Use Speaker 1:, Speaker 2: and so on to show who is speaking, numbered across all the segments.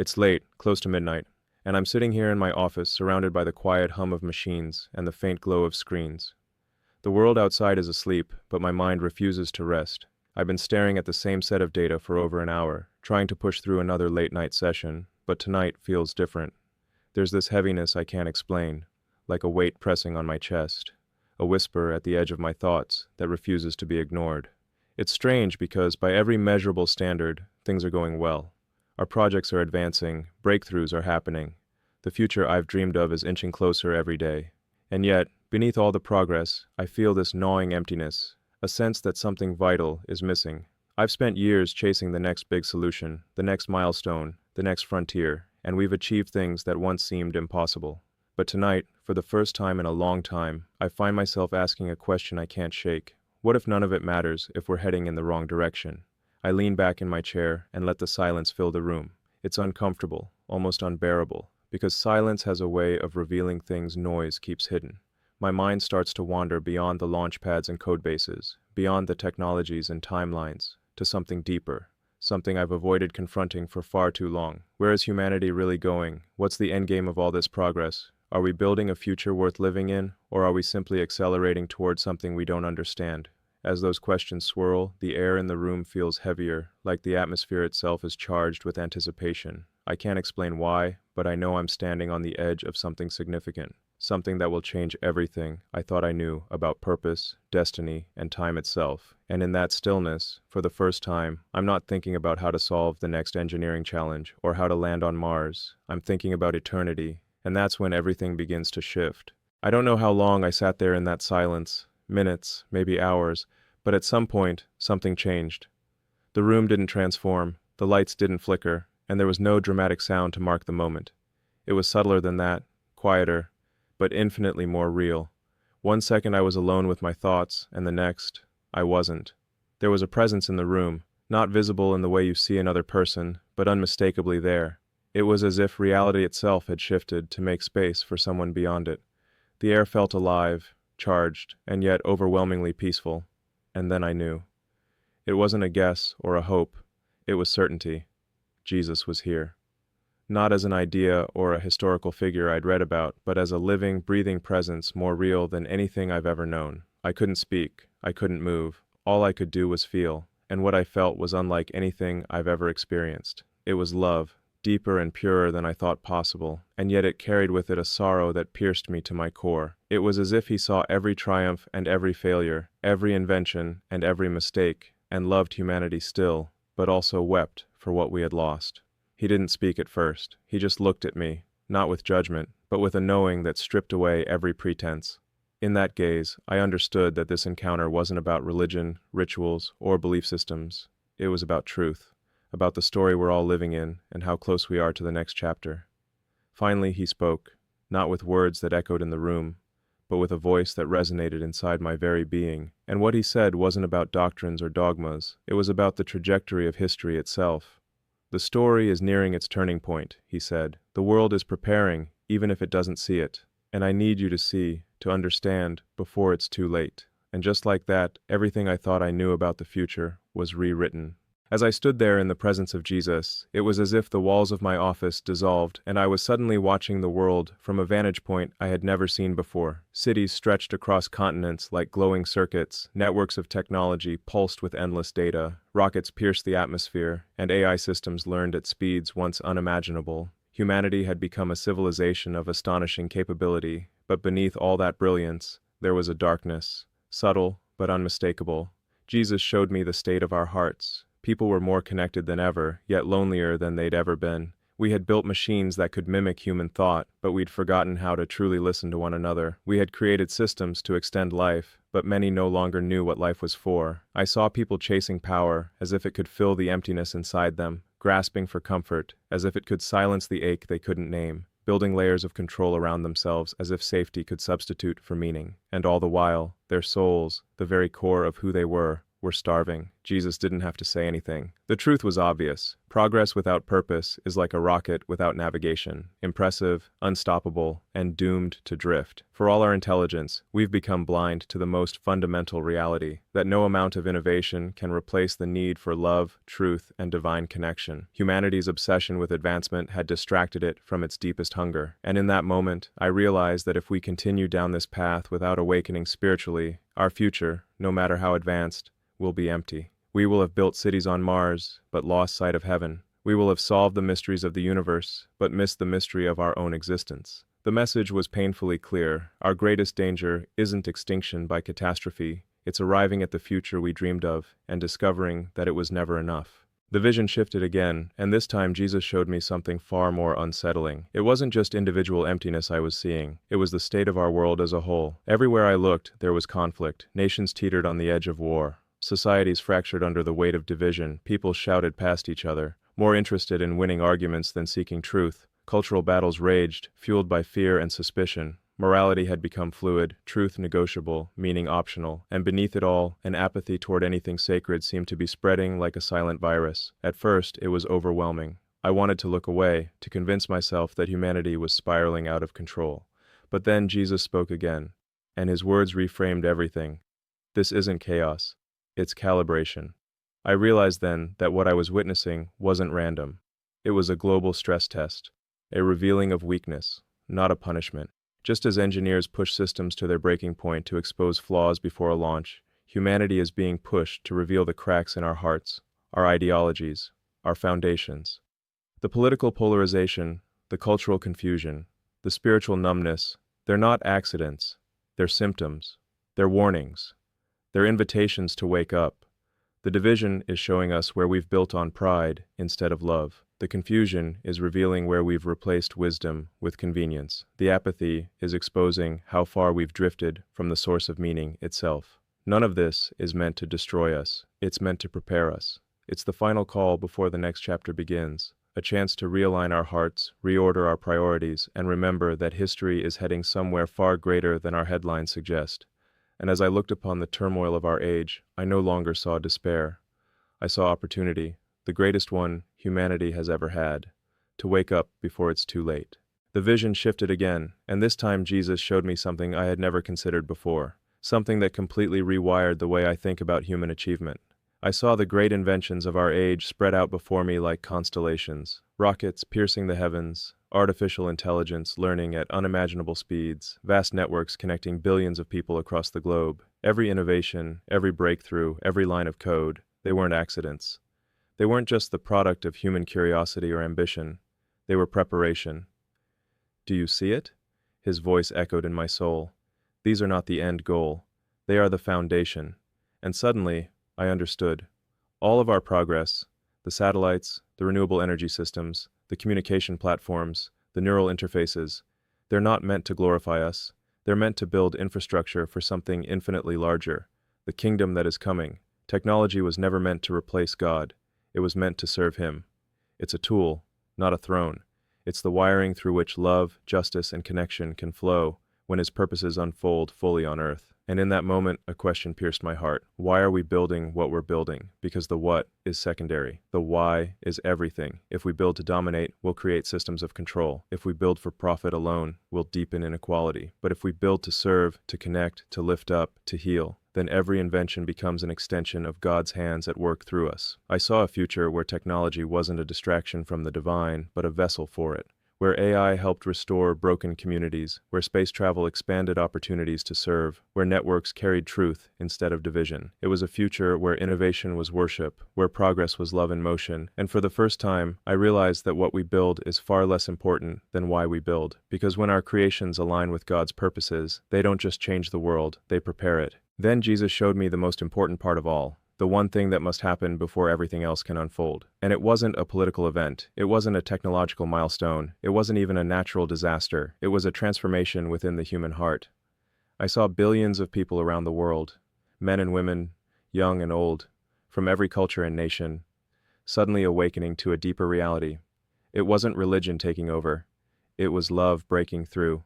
Speaker 1: It's late, close to midnight, and I'm sitting here in my office surrounded by the quiet hum of machines and the faint glow of screens. The world outside is asleep, but my mind refuses to rest. I've been staring at the same set of data for over an hour, trying to push through another late-night session, but tonight feels different. There's this heaviness I can't explain, like a weight pressing on my chest, a whisper at the edge of my thoughts that refuses to be ignored. It's strange because, by every measurable standard, things are going well. Our projects are advancing, breakthroughs are happening. The future I've dreamed of is inching closer every day. And yet, beneath all the progress, I feel this gnawing emptiness, a sense that something vital is missing. I've spent years chasing the next big solution, the next milestone, the next frontier, and we've achieved things that once seemed impossible. But tonight, for the first time in a long time, I find myself asking a question I can't shake. What if none of it matters if we're heading in the wrong direction? I lean back in my chair and let the silence fill the room. It's uncomfortable, almost unbearable, because silence has a way of revealing things noise keeps hidden. My mind starts to wander beyond the launch pads and codebases, beyond the technologies and timelines, to something deeper, something I've avoided confronting for far too long. Where is humanity really going? What's the endgame of all this progress? Are we building a future worth living in, or are we simply accelerating towards something we don't understand? As those questions swirl, the air in the room feels heavier, like the atmosphere itself is charged with anticipation. I can't explain why, but I know I'm standing on the edge of something significant, something that will change everything I thought I knew about purpose, destiny, and time itself. And in that stillness, for the first time, I'm not thinking about how to solve the next engineering challenge or how to land on Mars. I'm thinking about eternity, and that's when everything begins to shift. I don't know how long I sat there in that silence, minutes, maybe hours, but at some point, something changed. The room didn't transform, the lights didn't flicker, and there was no dramatic sound to mark the moment. It was subtler than that, quieter, but infinitely more real. One second I was alone with my thoughts, and the next, I wasn't. There was a presence in the room, not visible in the way you see another person, but unmistakably there. It was as if reality itself had shifted to make space for someone beyond it. The air felt alive, charged, and yet overwhelmingly peaceful. And then I knew. It wasn't a guess or a hope. It was certainty. Jesus was here. Not as an idea or a historical figure I'd read about, but as a living, breathing presence more real than anything I've ever known. I couldn't speak. I couldn't move. All I could do was feel, and what I felt was unlike anything I've ever experienced. It was love, deeper and purer than I thought possible, and yet it carried with it a sorrow that pierced me to my core. It was as if he saw every triumph and every failure, every invention and every mistake, and loved humanity still, but also wept for what we had lost. He didn't speak at first. He just looked at me, not with judgment, but with a knowing that stripped away every pretense. In that gaze, I understood that this encounter wasn't about religion, rituals, or belief systems. It was about truth, about the story we're all living in and how close we are to the next chapter. Finally, he spoke, not with words that echoed in the room, but with a voice that resonated inside my very being. And what he said wasn't about doctrines or dogmas. It was about the trajectory of history itself. The story is nearing its turning point, he said. The world is preparing, even if it doesn't see it. And I need you to see, to understand, before it's too late. And just like that, everything I thought I knew about the future was rewritten. As I stood there in the presence of Jesus, it was as if the walls of my office dissolved and I was suddenly watching the world from a vantage point I had never seen before. Cities stretched across continents like glowing circuits, networks of technology pulsed with endless data, rockets pierced the atmosphere, and AI systems learned at speeds once unimaginable. Humanity had become a civilization of astonishing capability, but beneath all that brilliance, there was a darkness, subtle but unmistakable. Jesus showed me the state of our hearts. People were more connected than ever, yet lonelier than they'd ever been. We had built machines that could mimic human thought, but we'd forgotten how to truly listen to one another. We had created systems to extend life, but many no longer knew what life was for. I saw people chasing power, as if it could fill the emptiness inside them, grasping for comfort, as if it could silence the ache they couldn't name, building layers of control around themselves as if safety could substitute for meaning. And all the while, their souls, the very core of who they were were starving. Jesus didn't have to say anything. The truth was obvious. Progress without purpose is like a rocket without navigation, impressive, unstoppable, and doomed to drift. For all our intelligence, we've become blind to the most fundamental reality, that no amount of innovation can replace the need for love, truth, and divine connection. Humanity's obsession with advancement had distracted it from its deepest hunger. And in that moment, I realized that if we continue down this path without awakening spiritually, our future, no matter how advanced, will be empty. We will have built cities on Mars, but lost sight of heaven. We will have solved the mysteries of the universe, but missed the mystery of our own existence. The message was painfully clear. Our greatest danger isn't extinction by catastrophe. It's arriving at the future we dreamed of and discovering that it was never enough. The vision shifted again, and this time Jesus showed me something far more unsettling. It wasn't just individual emptiness I was seeing. It was the state of our world as a whole. Everywhere I looked, there was conflict. Nations teetered on the edge of war. Societies fractured under the weight of division. People shouted past each other, more interested in winning arguments than seeking truth. Cultural battles raged, fueled by fear and suspicion. Morality had become fluid, truth negotiable, meaning optional, and beneath it all, an apathy toward anything sacred seemed to be spreading like a silent virus. At first, it was overwhelming. I wanted to look away, to convince myself that humanity was spiraling out of control. But then Jesus spoke again, and his words reframed everything. This isn't chaos. It's calibration. I realized then that what I was witnessing wasn't random. It was a global stress test, a revealing of weakness, not a punishment. Just as engineers push systems to their breaking point to expose flaws before a launch, humanity is being pushed to reveal the cracks in our hearts, our ideologies, our foundations. The political polarization, the cultural confusion, the spiritual numbness, they're not accidents, they're symptoms, they're warnings. They're invitations to wake up. The division is showing us where we've built on pride instead of love. The confusion is revealing where we've replaced wisdom with convenience. The apathy is exposing how far we've drifted from the source of meaning itself. None of this is meant to destroy us. It's meant to prepare us. It's the final call before the next chapter begins. A chance to realign our hearts, reorder our priorities, and remember that history is heading somewhere far greater than our headlines suggest. And as I looked upon the turmoil of our age, I no longer saw despair. I saw opportunity, the greatest one humanity has ever had, to wake up before it's too late. The vision shifted again, and this time Jesus showed me something I had never considered before, something that completely rewired the way I think about human achievement. I saw the great inventions of our age spread out before me like constellations, rockets piercing the heavens, artificial intelligence learning at unimaginable speeds, vast networks connecting billions of people across the globe. Every innovation, every breakthrough, every line of code, they weren't accidents. They weren't just the product of human curiosity or ambition. They were preparation. Do you see it? His voice echoed in my soul. These are not the end goal. They are the foundation. And suddenly, I understood. All of our progress, the satellites, the renewable energy systems, the communication platforms, the neural interfaces, they're not meant to glorify us. They're meant to build infrastructure for something infinitely larger, the kingdom that is coming. Technology was never meant to replace God. It was meant to serve Him. It's a tool, not a throne. It's the wiring through which love, justice, and connection can flow when His purposes unfold fully on earth. And in that moment, a question pierced my heart. Why are we building what we're building? Because the what is secondary. The why is everything. If we build to dominate, we'll create systems of control. If we build for profit alone, we'll deepen inequality. But if we build to serve, to connect, to lift up, to heal, then every invention becomes an extension of God's hands at work through us. I saw a future where technology wasn't a distraction from the divine, but a vessel for it. Where AI helped restore broken communities, where space travel expanded opportunities to serve, where networks carried truth instead of division. It was a future where innovation was worship, where progress was love in motion, and for the first time, I realized that what we build is far less important than why we build. Because when our creations align with God's purposes, they don't just change the world, they prepare it. Then Jesus showed me the most important part of all. The one thing that must happen before everything else can unfold. And it wasn't a political event. It wasn't a technological milestone. It wasn't even a natural disaster. It was a transformation within the human heart. I saw billions of people around the world, men and women, young and old, from every culture and nation, suddenly awakening to a deeper reality. It wasn't religion taking over. It was love breaking through.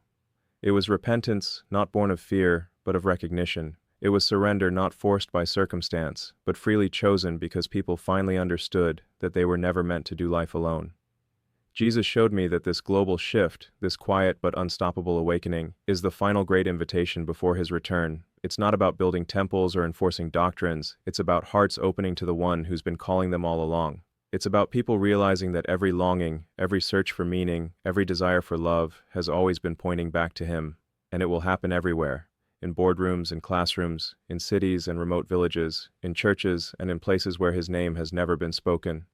Speaker 1: It was repentance, not born of fear, but of recognition. It was surrender not forced by circumstance, but freely chosen because people finally understood that they were never meant to do life alone. Jesus showed me that this global shift, this quiet but unstoppable awakening, is the final great invitation before his return. It's not about building temples or enforcing doctrines, it's about hearts opening to the one who's been calling them all along. It's about people realizing that every longing, every search for meaning, every desire for love has always been pointing back to him, and it will happen everywhere. In boardrooms and classrooms, in cities and remote villages, in churches and in places where his name has never been spoken.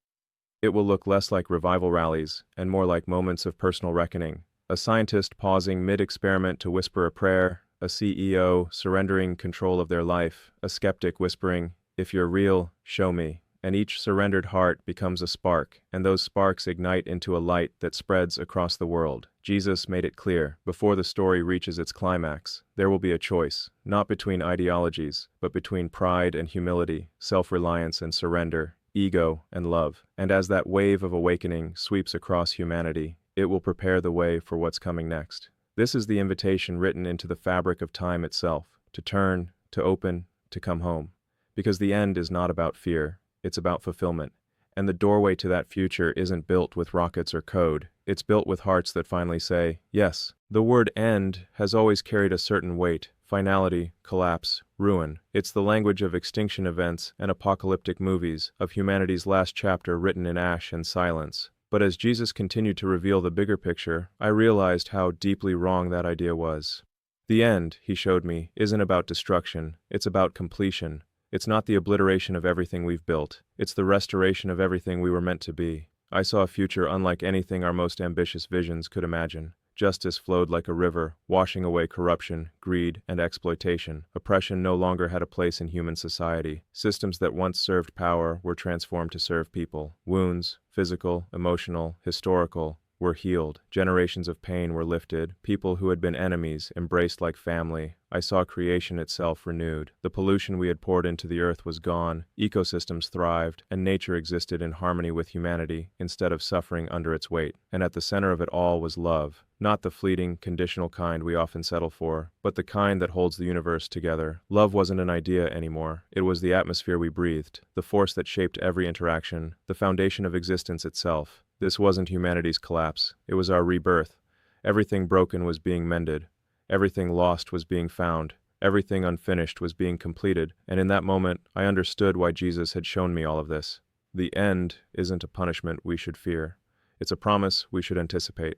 Speaker 1: It will look less like revival rallies and more like moments of personal reckoning. A scientist pausing mid-experiment to whisper a prayer, a CEO surrendering control of their life, a skeptic whispering, "If you're real, show me." And each surrendered heart becomes a spark, and those sparks ignite into a light that spreads across the world. Jesus made it clear, before the story reaches its climax, there will be a choice, not between ideologies, but between pride and humility, self-reliance and surrender, ego and love. And as that wave of awakening sweeps across humanity, it will prepare the way for what's coming next. This is the invitation written into the fabric of time itself, to turn, to open, to come home. Because the end is not about fear, it's about fulfillment. And the doorway to that future isn't built with rockets or code, it's built with hearts that finally say, yes. The word end has always carried a certain weight, finality, collapse, ruin. It's the language of extinction events and apocalyptic movies, of humanity's last chapter written in ash and silence. But as Jesus continued to reveal the bigger picture, I realized how deeply wrong that idea was. The end, he showed me, isn't about destruction, it's about completion. It's not the obliteration of everything we've built, it's the restoration of everything we were meant to be. I saw a future unlike anything our most ambitious visions could imagine. Justice flowed like a river, washing away corruption, greed, and exploitation. Oppression no longer had a place in human society. Systems that once served power were transformed to serve people. Wounds, physical, emotional, historical, were healed. Generations of pain were lifted. People who had been enemies embraced like family. I saw creation itself renewed. The pollution we had poured into the earth was gone. Ecosystems thrived, and nature existed in harmony with humanity instead of suffering under its weight. And at the center of it all was love. Not the fleeting, conditional kind we often settle for, but the kind that holds the universe together. Love wasn't an idea anymore. It was the atmosphere we breathed, the force that shaped every interaction, the foundation of existence itself. This wasn't humanity's collapse. It was our rebirth. Everything broken was being mended. Everything lost was being found. Everything unfinished was being completed. And in that moment, I understood why Jesus had shown me all of this. The end isn't a punishment we should fear. It's a promise we should anticipate.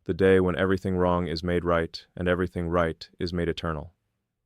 Speaker 1: The day when everything wrong is made right and everything right is made eternal.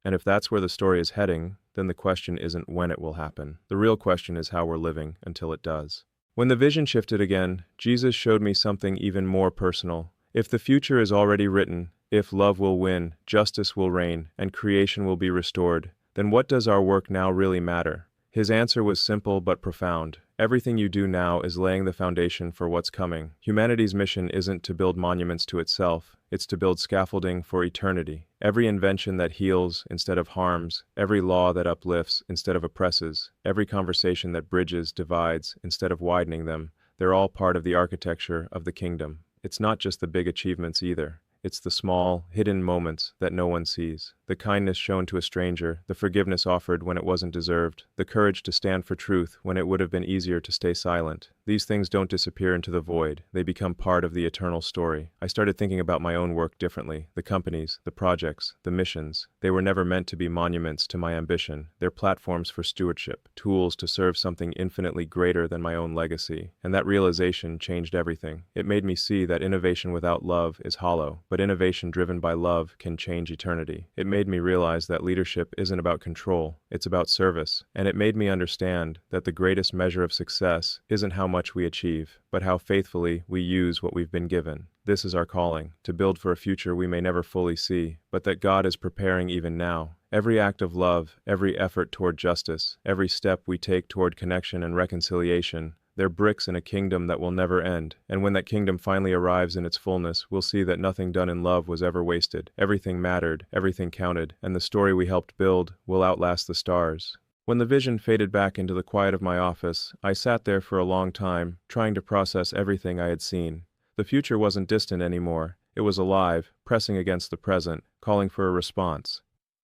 Speaker 1: And if that's where the story is heading, then the question isn't when it will happen. The real question is how we're living until it does. When the vision shifted again, Jesus showed me something even more personal. If the future is already written, if love will win, justice will reign, and creation will be restored, then what does our work now really matter? His answer was simple but profound. Everything you do now is laying the foundation for what's coming. Humanity's mission isn't to build monuments to itself, it's to build scaffolding for eternity. Every invention that heals instead of harms, every law that uplifts instead of oppresses, every conversation that bridges divides instead of widening them, they're all part of the architecture of the kingdom. It's not just the big achievements either. It's the small, hidden moments that no one sees. The kindness shown to a stranger, the forgiveness offered when it wasn't deserved, the courage to stand for truth when it would have been easier to stay silent. These things don't disappear into the void. They become part of the eternal story. I started thinking about my own work differently. The companies, the projects, the missions. They were never meant to be monuments to my ambition. They're platforms for stewardship, tools to serve something infinitely greater than my own legacy. And that realization changed everything. It made me see that innovation without love is hollow, but innovation driven by love can change eternity. It made me realize that leadership isn't about control, it's about service. And it made me understand that the greatest measure of success isn't how much we achieve, but how faithfully we use what we've been given. This is our calling, to build for a future we may never fully see, but that God is preparing even now. Every act of love, every effort toward justice, every step we take toward connection and reconciliation, they're bricks in a kingdom that will never end. And when that kingdom finally arrives in its fullness, we'll see that nothing done in love was ever wasted. Everything mattered, everything counted, and the story we helped build will outlast the stars. When the vision faded back into the quiet of my office, I sat there for a long time, trying to process everything I had seen. The future wasn't distant anymore. It was alive, pressing against the present, calling for a response.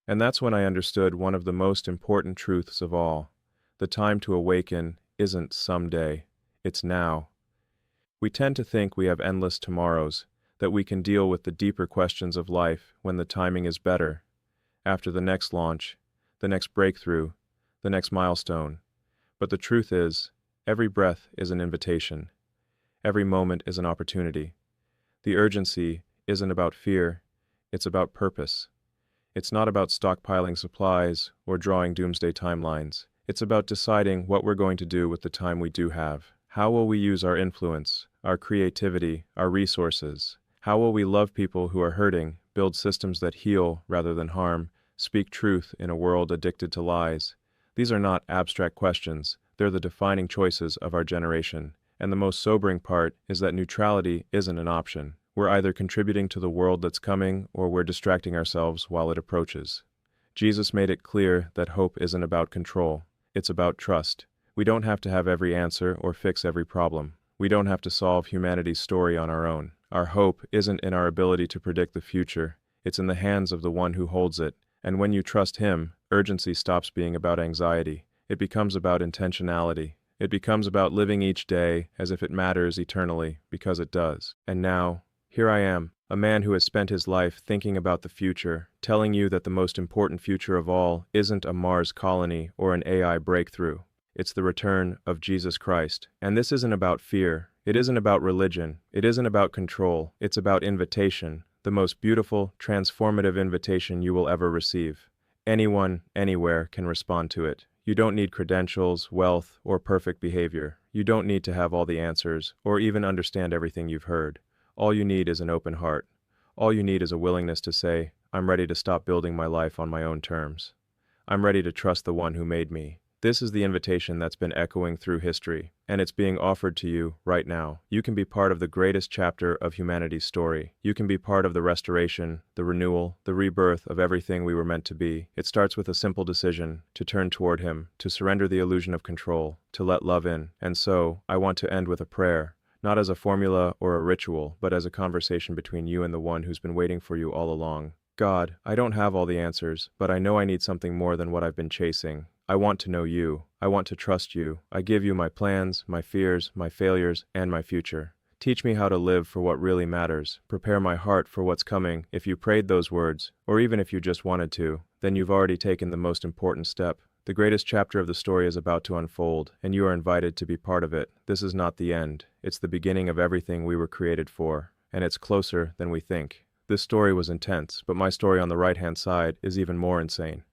Speaker 1: And that's when I understood one of the most important truths of all. The time to awaken isn't someday, it's now. We tend to think we have endless tomorrows, that we can deal with the deeper questions of life when the timing is better, after the next launch, the next breakthrough, the next milestone. But the truth is, every breath is an invitation. Every moment is an opportunity. The urgency isn't about fear, it's about purpose. It's not about stockpiling supplies or drawing doomsday timelines. It's about deciding what we're going to do with the time we do have. How will we use our influence, our creativity, our resources? How will we love people who are hurting, build systems that heal rather than harm, speak truth in a world addicted to lies? These are not abstract questions, they're the defining choices of our generation. And the most sobering part is that neutrality isn't an option. We're either contributing to the world that's coming, or we're distracting ourselves while it approaches. Jesus made it clear that hope isn't about control, it's about trust. We don't have to have every answer or fix every problem. We don't have to solve humanity's story on our own. Our hope isn't in our ability to predict the future, it's in the hands of the one who holds it. And when you trust him, urgency stops being about anxiety. It becomes about intentionality. It becomes about living each day as if it matters eternally, because it does. And now, here I am, a man who has spent his life thinking about the future, telling you that the most important future of all isn't a Mars colony or an AI breakthrough. It's the return of Jesus Christ. And this isn't about fear. It isn't about religion. It isn't about control. It's about invitation, the most beautiful, transformative invitation you will ever receive. Anyone, anywhere can respond to it. You don't need credentials, wealth, or perfect behavior. You don't need to have all the answers, or even understand everything you've heard. All you need is an open heart. All you need is a willingness to say, I'm ready to stop building my life on my own terms. I'm ready to trust the one who made me. This is the invitation that's been echoing through history, and it's being offered to you right now. You can be part of the greatest chapter of humanity's story. You can be part of the restoration, the renewal, the rebirth of everything we were meant to be. It starts with a simple decision, to turn toward him, to surrender the illusion of control, to let love in. And so, I want to end with a prayer. Not as a formula or a ritual, but as a conversation between you and the one who's been waiting for you all along. God, I don't have all the answers, but I know I need something more than what I've been chasing. I want to know you. I want to trust you. I give you my plans, my fears, my failures, and my future. Teach me how to live for what really matters. Prepare my heart for what's coming. If you prayed those words, or even if you just wanted to, then you've already taken the most important step. The greatest chapter of the story is about to unfold, and you are invited to be part of it. This is not the end. It's the beginning of everything we were created for, and it's closer than we think. This story was intense, but my story on the right-hand side is even more insane.